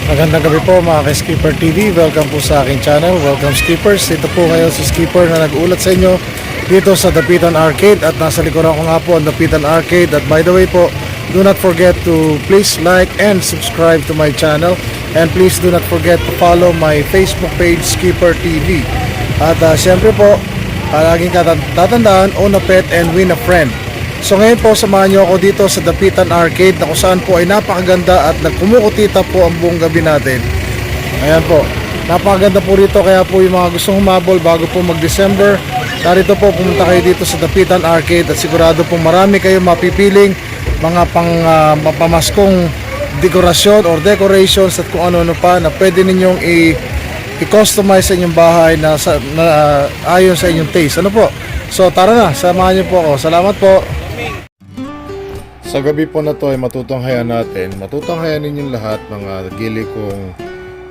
Magandang gabi po mga ka-Skipper TV. Welcome po sa aking channel. Welcome Skippers. Ito po ngayon si Skipper na nag-ulat sa inyo dito sa Dapitan Arcade. At nasa likuran ko nga po ang Dapitan Arcade. At by the way po, do not forget to please like and subscribe to my channel. And please do not forget to follow my Facebook page Skipper TV. At syempre po, palaging tatandaan, own a pet and win a friend. So ngayon po, samahan nyo ako dito sa Dapitan Arcade na kung saan po ay napakaganda at nagkumukutita po ang buong gabi natin. Ayan po, napakaganda po rito, kaya po yung mga gustong humabol bago po mag-December, narito po, pumunta kayo dito sa Dapitan Arcade at sigurado po marami kayong mapipiling mga pamaskong dekorasyon or decorations at kung ano-ano pa na pwede ninyong i-customize sa inyong bahay na ayon sa inyong taste. Ano po? So tara na, samahan niyo po ako. Salamat po. Sa gabi po na to ay matutunghayan ninyong lahat mga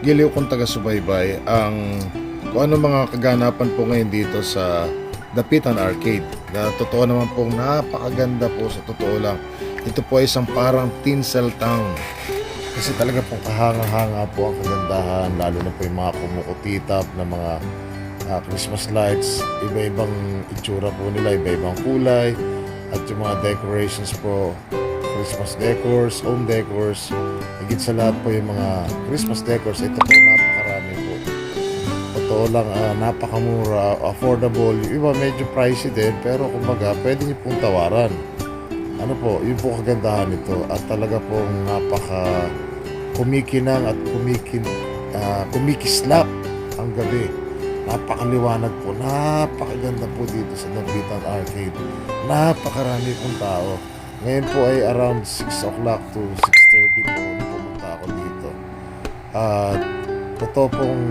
giliw kong taga-subaybay ang kung ano mga kaganapan po ngayon dito sa Dapitan Arcade. Na totoo naman pong napakaganda po, sa totoo lang. Ito po ay isang parang tinsel town. Kasi talaga pong kahanga-hanga po ang kagandahan, lalo na po yung mga kumukutitap na mga Christmas lights, iba-ibang itsura po nila, iba-ibang kulay. At yung mga decorations po, Christmas decors, home decors, higit sa lahat po yung mga Christmas decors, ito po napakarami po. Totoo lang, napakamura, affordable, yung iba medyo pricey din, pero kumbaga pwede nyo pong tawaran. Ano po, yun po kagandahan nito, at talaga pong napaka kumikinang at kumikislap ang gabi. Napakaliwanag po, napakaganda po dito sa Dapitan Arcade. Napakarami pong tao. Ngayon po ay around 6 o'clock to 6:30 po pumunta ako dito. At totoo pong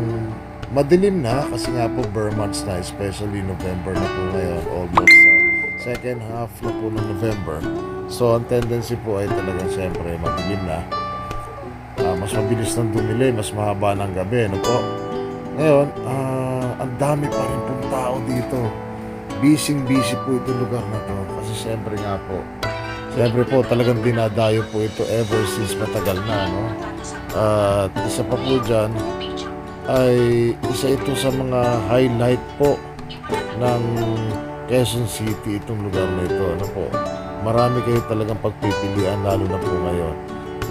madilim na kasi nga po bare months na, especially November na po ngayon, almost second half na po ng November. So ang tendency po ay talagang siyempre madilim na. Mas mabilis nang dumili, mas mahaba ng gabi, ano po? Ngayon, ang dami pa rin pong tao dito. Busy po itong lugar na to. Kasi siyempre nga po, talagang dinadayo po ito ever since matagal na, no? At isa pa po dyan, ay isa ito sa mga highlight po ng Quezon City, itong lugar na ito, ano po? Marami kayo talagang pagpipilian, lalo na po ngayon.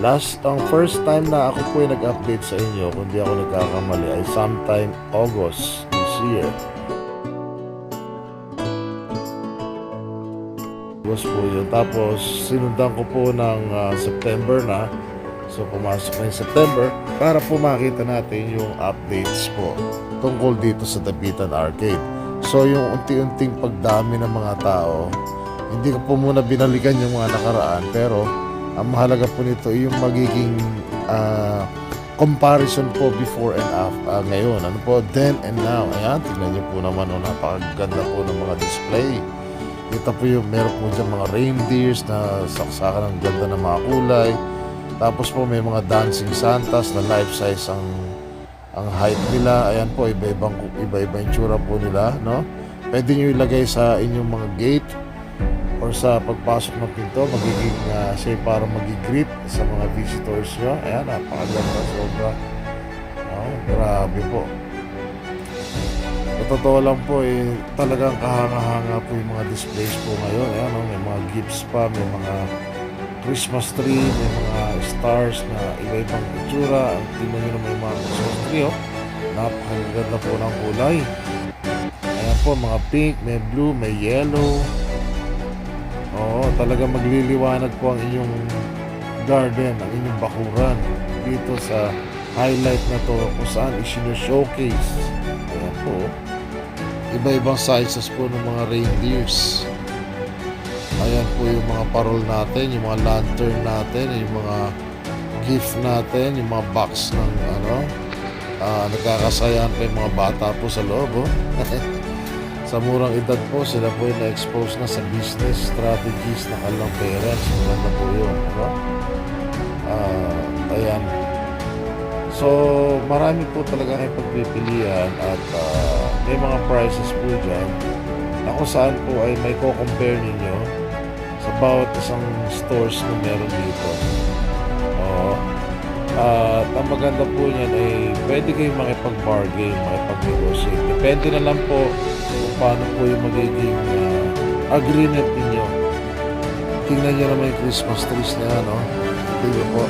Ang first time na ako po ay nag-update sa inyo, kung di ako nagkakamali, ay sometime August this year. August po yun. Tapos sinundan ko po ng September na. So pumasok na yung September para po makita natin yung updates po tungkol dito sa Dapitan Arcade. So yung unti-unting pagdami ng mga tao, hindi ko po muna binalikan yung mga nakaraan, pero ang mahalaga po nito yung magiging comparison po before and after ngayon. Ano po, then and now. Ayan, tignan nyo po naman, napakaganda po ng mga display. Ito po yung meron po dyan mga reindeers na saksakan ng ganda ng mga kulay. Tapos po may mga dancing santas na life size ang height nila. Ayan po, iba-ibang tsura po nila, no? Pwede nyo ilagay sa inyong mga gate or sa pagpasok ng pinto, magiging siya para mag-greet sa mga visitors nyo. Ayan, napakaganda, sobra. Grabe po. Sa totoo lang po, talagang kahanga-hanga po yung mga displays po ngayon. Ayan, may mga gifts pa, may mga Christmas tree, may mga stars na iba-ibang itsura. Tingnan nyo na may mga Christmas tree, napakaganda po ng kulay. Ayan po, mga pink, may blue, may yellow. Oo, talagang magliliwanag po ang inyong garden, ang inyong bakuran dito sa highlight na to kung saan isino-showcase. Ayan po, iba-ibang sizes po ng mga reindeers. Ayan po yung mga parol natin, yung mga lantern natin, yung mga gift natin, yung mga box ng nagkakasayaan pa yung mga bata po sa loob. Sa murang edad po, sila po yung na-expose na sa business strategies ng kanilang parents. Maganda po yun. Ayan. So, marami po talaga kayong pagpipilian at may mga prices po dyan na kung saan po ay may co-compare ninyo sa bawat isang stores na meron dito. At ang maganda po niyan ay pwede kayong makipag-bargain, makipag-negotiate. Depende na lang po kung paano po yung magiging agreement ninyo. Tingnan nyo naman yung Christmas trees na yan, no? Tingnan po.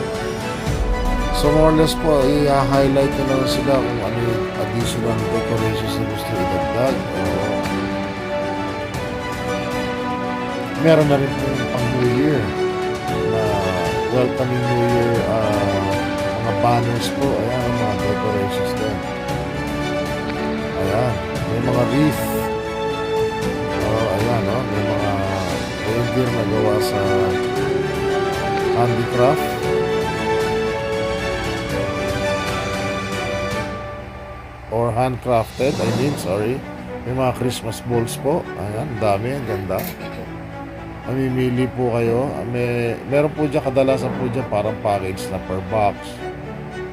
So more or less po, i-highlight ko na lang sila kung ano yung additional decorations na gusto idagdag. Meron na rin po pang New Year na welcoming New Year mga banners po. Ayan, mga decorations din. Ayan, may mga wreath. Ayan, no? May mga reindeer na gawa sa handicraft. Or handcrafted, sorry. May mga Christmas balls po. Ayan, dami, ang ganda. Mamimili po kayo. Meron po dyan, kadalasan po dyan parang package na per box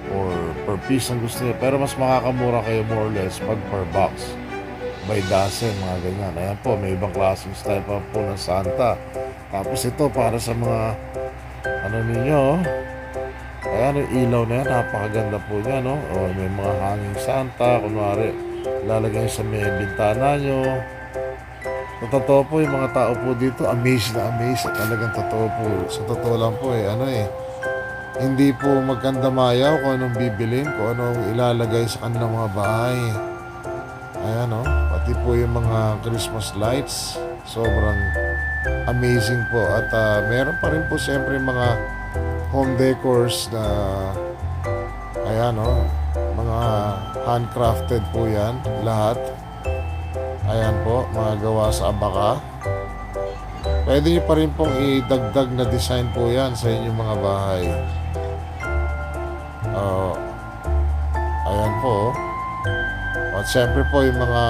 or per piece ang gusto niyo. Pero mas makakamura kayo more or less pag per box. By dozen, mga ganyan. Ayan po, may ibang klaseng style pa po ng Santa. Tapos ito, para sa mga ano ninyo, ayan, yung ilaw na yan, napakaganda po niya, no? O, may mga hanging Santa, kunwari, lalagay sa may bintana nyo. Sa totoo po, yung mga tao po dito, amazed na amazed. Talagang totoo po. Sa totoo lang po, hindi po magkandamayaw kung anong bibilin, kung anong ilalagay sa kanilang mga bahay. Ayan, no? Pati po yung mga Christmas lights, sobrang amazing po. At meron pa rin po siyempre mga home decors na ayan, no? Mga handcrafted po yan, lahat. Ayan po, mga gawa sa abaka. Pwede nyo pa rin pong idagdag na design po yan sa inyong mga bahay. Ayan po. At syempre po yung mga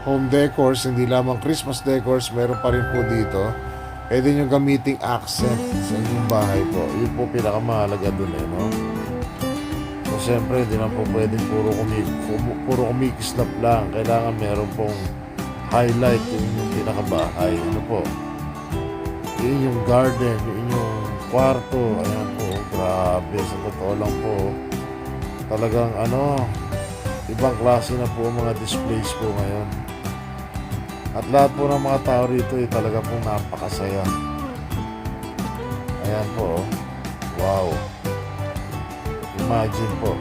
home decors, hindi lamang Christmas decors, meron pa rin po dito. Pwede nyo gamiting accent sa inyong bahay po. Yun po pinakamahalaga dun, no? So syempre, hindi lang po pwedeng puro kumikislap lang. Kailangan meron pong highlight yung inyong pinakabahay. Ano po? Yung inyong garden, yung inyong kwarto. Ayan po, grabe. Sa totoo lang po. Talagang ibang klase na po ang mga displays po ngayon. At lahat po ng mga tao rito talaga pong napakasaya. Ayan po. Wow. Imagine po.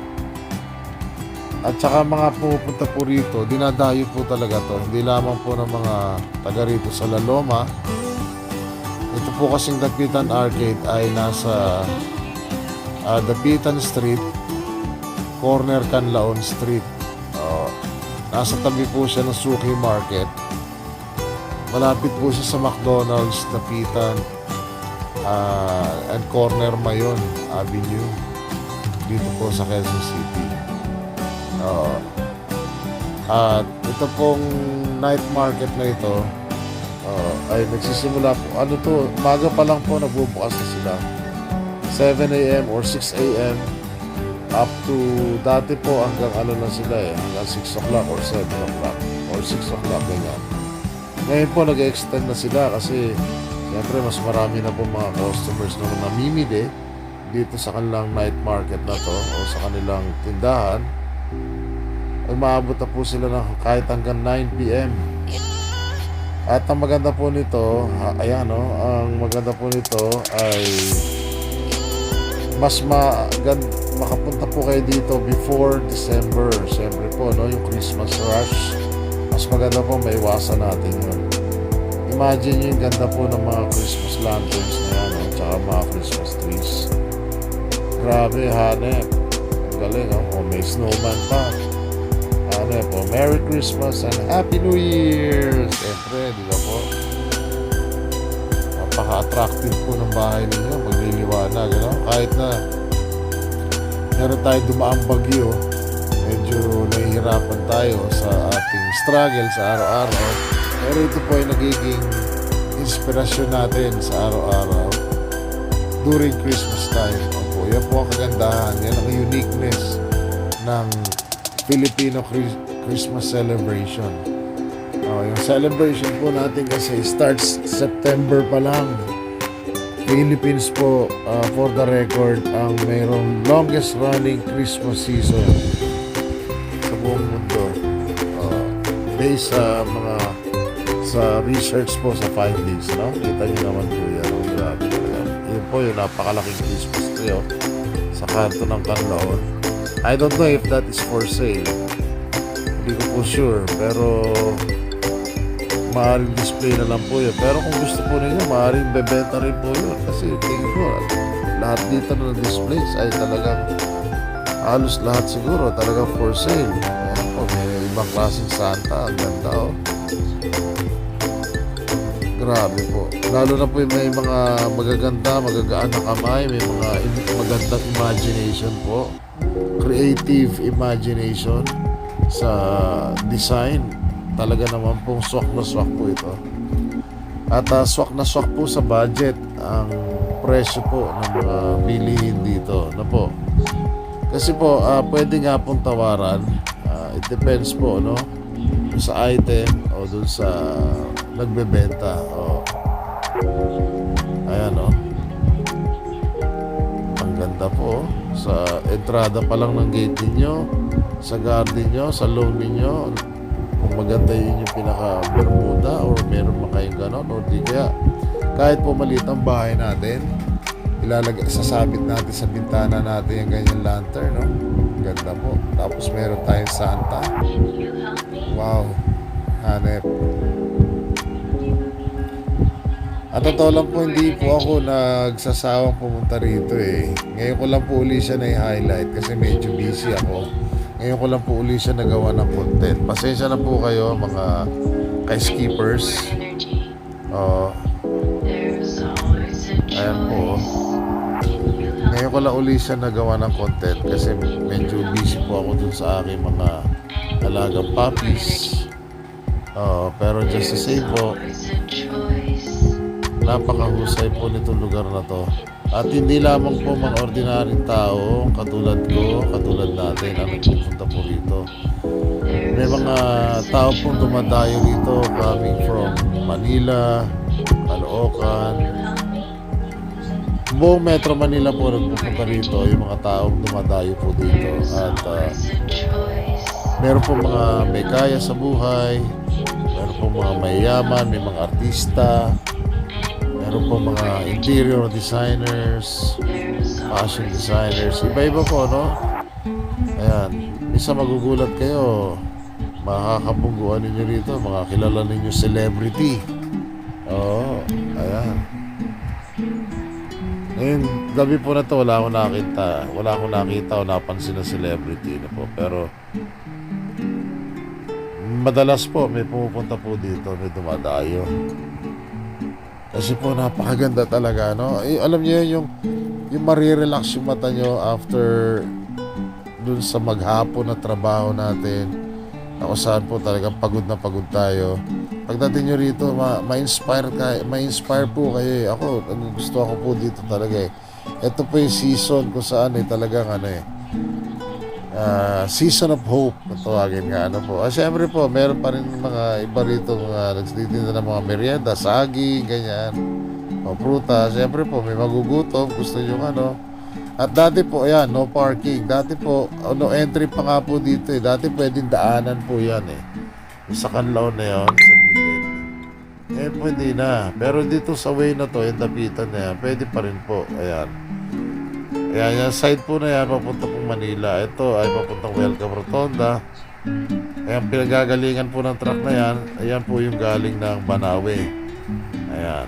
At saka mga pumupunta po rito, dinadayo po talaga to. Hindi lamang po ng mga taga rito sa La Loma. Ito po kasing Dapitan Arcade ay nasa Dapitan Street, corner Canlaon Street. Nasa tabi po siya ng Suki Market. Malapit po siya sa McDonald's, Dapitan, and corner Mayon Avenue. Dito po sa Quezon City. At ito pong night market na ito ay nagsisimula po. Maga pa lang po nagbubukas na sila. 7 a.m. or 6 a.m. up to, dati po hanggang na sila hanggang 6 o'clock or 7 o'clock or 6 o'clock ganyan. Ngayon po nag-extend na sila kasi siyempre mas marami na po mga customers na namimili dito sa kanilang night market na to o sa kanilang tindahan. Ay maabot na po sila ng kahit hanggang 9 p.m. At ang maganda po nito, ang maganda po nito ay mas makapunta po kayo dito before December. Siyempre po, yung Christmas rush. Mas maganda po, maiwasan natin yun. Imagine yung ganda po ng mga Christmas lanterns na yan, at saka mga Christmas trees. Grabe, hanep. Ang galing, may snowman pa. Hanep po, Merry Christmas and Happy New Year! Siyempre, di ba po? Napaka-attractive po ng bahay ninyo, magliliwanag, kahit na meron tayo dumaang bagyo, medyo nahihirapan tayo sa ating struggle sa araw-araw, pero ito po ay nagiging inspirasyon natin sa araw-araw during Christmas time. Yan po ang kagandahan, yan ang uniqueness ng Filipino Christmas celebration. Yung celebration po natin kasi starts September pa lang. Philippines po, for the record, ang mayroong longest running Christmas season sa buong mundo. Based sa research po sa findings, no? Kita niyo naman po yan. Grabe talaga. Yun po yung napakalaking Christmas tree, sa kanto ng Canlaon. I don't know if that is for sale. Hindi ko po sure, pero maaaring display na lang po yun. Pero kung gusto po ninyo, maaaring bebenta rin po yun. Kasi tingin ko, lahat dito na displays ay talagang halos lahat siguro talagang for sale. Ayan po, may ibang klaseng Santa. Ang ganda, Grabe po. Lalo na po yung may mga magaganda, magagaan na kamay, may mga magandang imagination po. Creative imagination sa design. Talaga naman pong swak na swak po ito. At swak na swak po sa budget ang presyo po ng mga bilihin dito. Ano po? Kasi po, pwede nga pong tawaran. It depends po, no? Sa item o dun sa nagbebenta. Ayan, ang ganda po. Sa entrada pa lang ng gate ninyo, sa garden nyo, sa lawn ninyo, kung maganda yun yung pinaka-bermuda or meron ba kayong ganon or di kaya kahit po maliit ang bahay natin, sasabit natin sa bintana natin yung ganyan lantern, no? Ganda po. Tapos meron tayong Santa. Wow, hanep. At totoo lang po, hindi po ako nagsasawang pumunta rito eh. Ngayon ko lang po uli siya na-highlight kasi medyo busy ako. Ngayon ko lang po uli siya nagawa ng content. Pasensya na po kayo mga ka-skippers. Ayan po. Ngayon ko lang uli siya nagawa ng content kasi medyo busy po ako dun sa aking mga alagang puppies. Pero just the same po, napakahusay po nitong lugar na to. At hindi lamang po mga ordinaryong tao katulad ko, katulad natin ang nagpupunta po rito. May mga tao pong dumadayo rito coming from Manila, Caloocan, buong Metro Manila po nagpupunta rito yung mga taong dumadayo po dito. At meron po mga may kaya sa buhay, meron po mga mayayaman, may mga artista, meron po mga interior designers, fashion designers, iba-iba po, no? Ayan, isa magugulat kayo, makakabungguan ninyo rito, mga kilala ninyo celebrity. Ayan. Ngayon, gabi po na to, wala akong nakita o napansin na celebrity na po, pero madalas po may pumupunta po dito, may dumadayo. Kasi po napakaganda talaga, no? Alam niyo yung marirelax yung mata nyo after dun sa maghapon na trabaho natin, na kung saan po talagang pagod na pagod tayo. Pagdating nyo rito, ma-inspire po kayo eh. Ako, gusto ako po dito talaga eh. Ito po yung season kung saan talagang season of hope na tawagin nga po. Siyempre po, meron pa rin mga iba rito nagtitinda ng mga merienda, saging, ganyan, o pruta. Siyempre po, may magugutom, gusto nyo At dati po, ayan, no parking. Dati po, no entry pa nga po dito eh. Dati pwedeng daanan po yan eh. Sa Canlaon na yun, sa gilid. Ngayon po hindi na. Pero dito sa way na to, yung dapitan na yan, pwede pa rin po. Ayan. Ayan, yung side po na yan, papunta pong Manila. Ito ay papuntang Welcome Rotonda. Ayan, pinagagalingan po ng truck na yan. Ayan po yung galing ng Banawe. Ayan.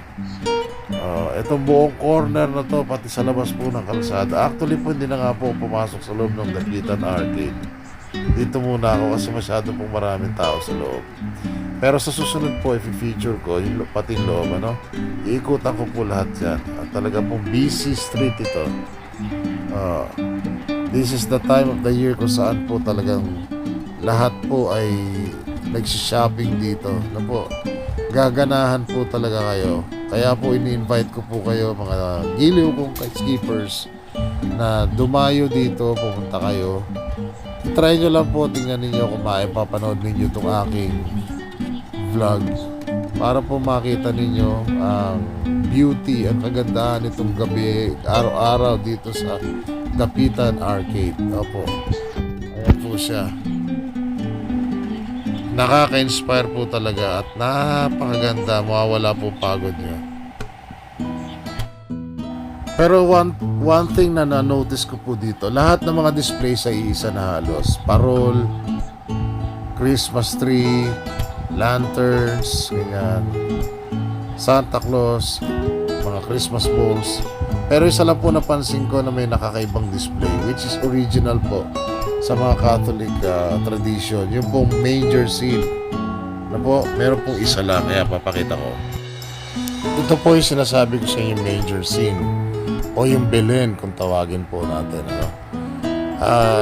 Itong buong corner na to, pati sa labas po ng kalsada. Actually po, hindi na nga po pumasok sa loob ng Dapitan Arcade. Dito muna ako kasi masyado pong maraming tao sa loob. Pero sa susunod po, i-feature ko yung pati loob, iikutan ko po lahat yan. At talaga pong busy street ito. This is the time of the year kung saan po talagang lahat po ay nagsishopping dito. Gaganahan po talaga kayo. Kaya po ini-invite ko po kayo mga giliw kong skippers na dumayo dito, pumunta kayo. Try nyo lang po, tingnan ninyo kung papanood ninyo itong aking vlog. para po makita ninyo ang beauty, ang kagandahan nitong gabi, araw-araw dito sa Dapitan Arcade. Opo. Ayan po siya. Nakaka-inspire po talaga at napakaganda. Mawawala po pagod nyo. Pero one thing na na-notice ko po dito, lahat ng mga displays ay isa na halos. Parol, Christmas tree, lanterns, ganyan, Santa Claus, mga Christmas balls. Pero isa lang po napansin ko na may nakakaibang display, which is original po sa mga Catholic tradition. Yung pong manger scene. Ano po, meron pong isa lang, kaya papakita ko. Ito po yung sinasabi ko sa inyo, manger scene. O yung Belen kung tawagin po natin. Ano?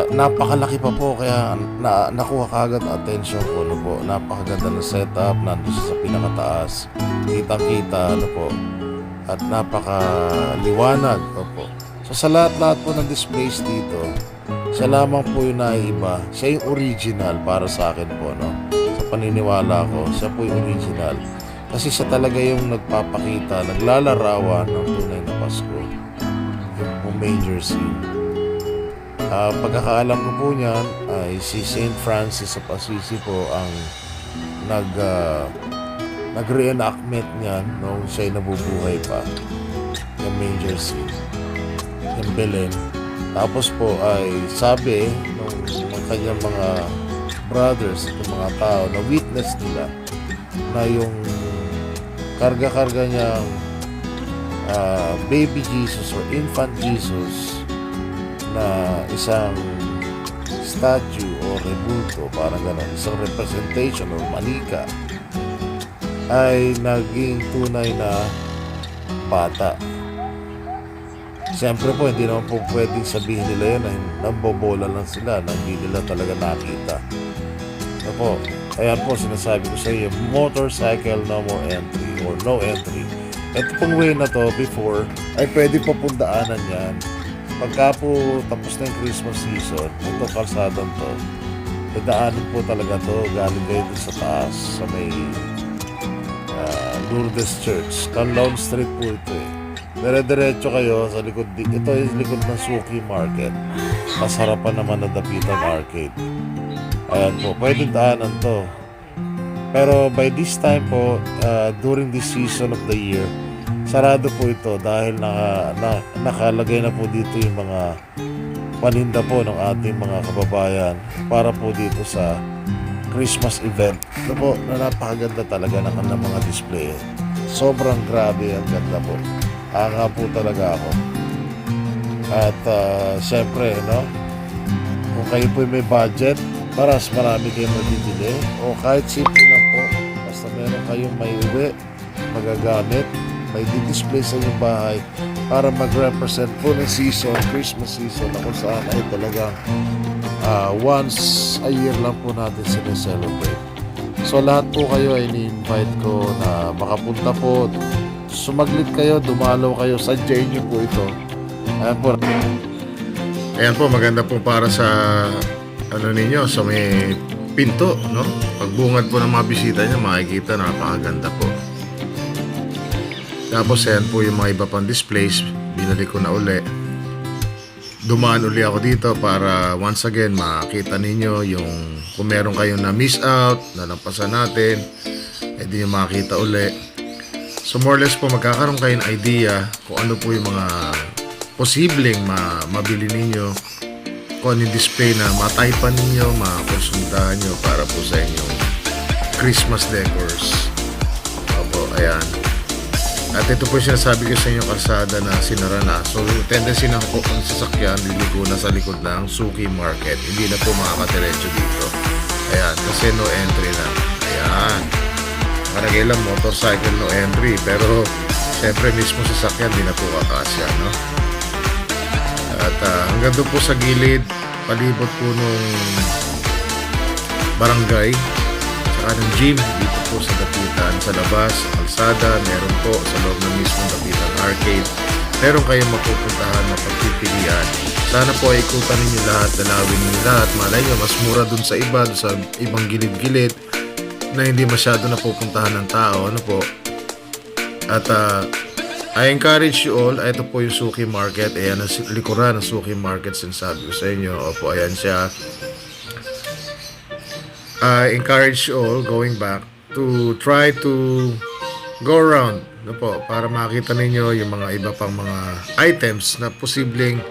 Napakalaki pa po kaya nakuha kagad attention ko. Ano po? Napakaganda ng setup, nandun siya sa pinakataas. Kitang-kita, ano po. At napakaliwanag. Opo. So sa lahat-lahat po ng displays dito, siya lamang po yung naiiba. Siya yung original para sa akin po. No? Sa paniniwala ko, siya po yung original. Kasi siya talaga yung nagpapakita, naglalarawan ng tunay na Pasko. Yung manger scene. Pagkakaalam ko po niyan ay si Saint Francis of Assisi po ang nag-reenactment niyan nung siya'y nabubuhay pa. Yung manger scene. Yung Belen. Tapos po ay sabi nung kanyang mga brothers, yung mga tao na witness nila na yung karga-karga niyang baby Jesus or infant Jesus na isang statue o rebulto, parang gano'n, isang representation o manika ay naging tunay na bata. Siyempre po, hindi naman po pwedeng sabihin nila yun na nambobola lang sila, na hindi nila talaga nakita. Ano po, ayan po, sinasabi ko sa iyo, motorcycle no more entry or no entry. Ito pong way na to before ay pwede po pundaanan yan. Pagka po tapos na yung Christmas season, ito kalsadang to, dadaanin po talaga to, galing kayo dun sa taas, sa may Lourdes Church. Canlaon Street po ito eh. Dire-diretso kayo sa likod dito. Ito yung likod ng Suki Market. Mas harapan naman ng Dapitan Arcade. Ayan po, pwedeng daanan to. Pero by this time po, during this season of the year, sarado po ito dahil nakalagay na po dito yung mga paninda po ng ating mga kababayan para po dito sa Christmas event. Ito po, na napakaganda talaga ng mga display. Sobrang grabe, ang ganda po. Hanga po talaga ako. At syempre, no? Kung kayo po may budget, marami kayong mabibili. O kahit simple lang po, basta meron kayong may uwi, magagamit, may di-display sa inyong bahay para mag-represent po ng season, Christmas season, na kung saan ay talagang once a year lang po natin sineselebrate. So lahat po kayo ay ni-invite ko na makapunta po, sumaglit kayo, dumalaw kayo, sadyain niyo po ito. Ayan po, maganda po para sa ano ninyo, sa may pinto, no? Pagbungad po ng mga bisita niyo, makikita napakaganda po. Tapos ayan po yung mga iba pang displays, binalik ko na uli. Dumaan uli ako dito para once again makita ninyo yung kung meron kayong na miss out, na napasan natin, edi nyo makita uli. So more or less po magkakaroon kayo ng idea kung ano po yung mga posibleng mabili ninyo, kung ano yung display na mataypan ninyo, makonsultahan nyo para po sa inyong Christmas decors. Opo, ayan. At ito po yung sinasabi ko sa inyo, kalsada na sinara na. So tendency ng sasakyan liliko na sa likod ng Suki Market. Hindi na po makakadiretso dito. Ayan, kasi no entry na. Ayan. Maragay lang motorcycle no entry, pero syempre mismo sasakyan di na po kakasya, no? At hanggang doon po sa gilid, palibot po nung barangay, saka ng gym dito po sa Dapitan, sa labas, kalsada, meron po sa loob ng mismong Dapitan Arcade. Meron kayong mapupuntahan, mapagpipilian. Sana po ay ikutan ninyo lahat, dalawin ninyo lahat. Malay nyo, mas mura dun sa iba, dun sa ibang gilid-gilid. na hindi masyado napupuntahan ng tao, ano po. At I encourage you all, ito po yung Suki Market, ayan ang likuran ng Suki Market, sinasabi ko sa inyo. Opo, ayan siya. I encourage you all going back to try to go around, ano po, para makita ninyo yung mga iba pang mga items na posibleng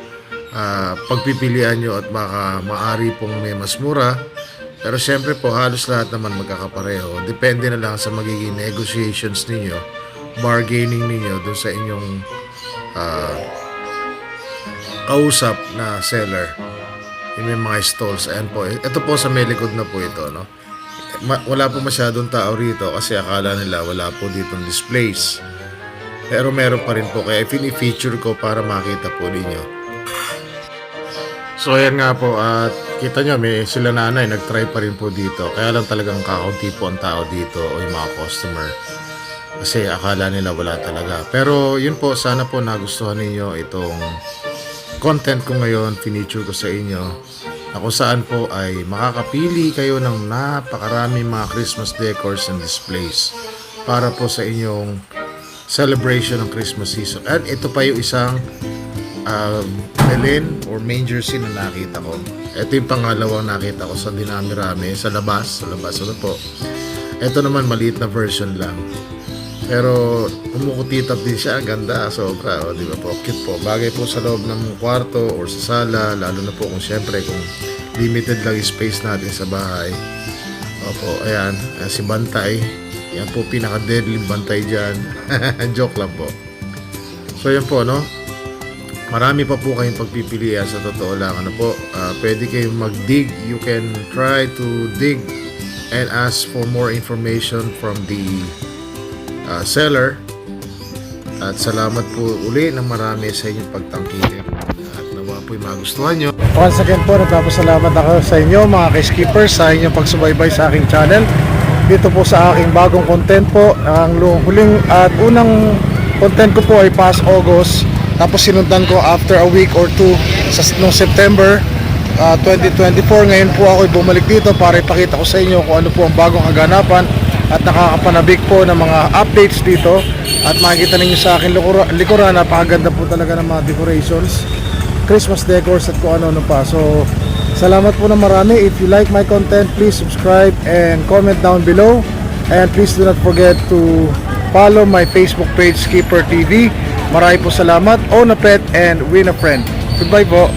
pagpipilian nyo at maari pong may mas mura. Pero syempre po, halos lahat naman magkakapareho. Depende na lang sa magiging negotiations ninyo, bargaining ninyo dun sa inyong kausap na seller. Yung may mga stalls. Ayan po. Ito po sa may likod na po ito, no? Wala po masyadong tao rito kasi akala nila wala po ditong displays. Pero meron pa rin po. Kaya feature ko para makita po ninyo. So ayan nga po, at kita nyo, may sila nanay, nag-try pa rin po dito. Kaya lang talagang kakaunti po ang tao dito o yung mga customer. Kasi akala nila wala talaga. Pero yun po, sana po nagustuhan ninyo itong content ko ngayon, feature ko sa inyo. Na kung saan po ay makakapili kayo ng napakaraming mga Christmas decors and displays para po sa inyong celebration ng Christmas season. At ito pa yung isang Belen or manger scene na nakita ko. Ito yung pangalawang nakita ko sa dinami-rami sa labas ano po. Ito naman maliit na version lang. Pero kumukutitap din siya, ganda, sobra, di ba po? Cute po. Bagay po sa loob ng kwarto or sa sala, lalo na po kung syempre kung limited lang yung space natin sa bahay. Opo, ayan, si Bantay. Yan po pinaka-deadly Bantay dyan. Joke lang po. So yan po, no? Marami pa po kayong pagpipilian sa totoo lang. Ano po, pwede kayong mag-dig. You can try to dig and ask for more information from the seller. At salamat po uli ng marami sa inyong pagtangkilik. At nawa po yung magustuhan nyo. Once again po, nagpapasalamat ako sa inyo mga ka-skippers sa inyong pagsubaybay sa aking channel. Dito po sa aking bagong content po. Ang huling at unang content ko po ay past August. Tapos sinundan ko after a week or two noong September 2024. Ngayon po ako bumalik dito para ipakita ko sa inyo kung ano po ang bagong kaganapan at nakakapanabik po ng mga updates dito. At makikita ninyo sa akin likuran, napakaganda po talaga ng mga decorations, Christmas decors at kung ano-ano pa. So salamat po na marami. If you like my content, please subscribe and comment down below. And please do not forget to follow my Facebook page, Skipper TV. Marami po salamat. Own a pet and win a friend. Goodbye po.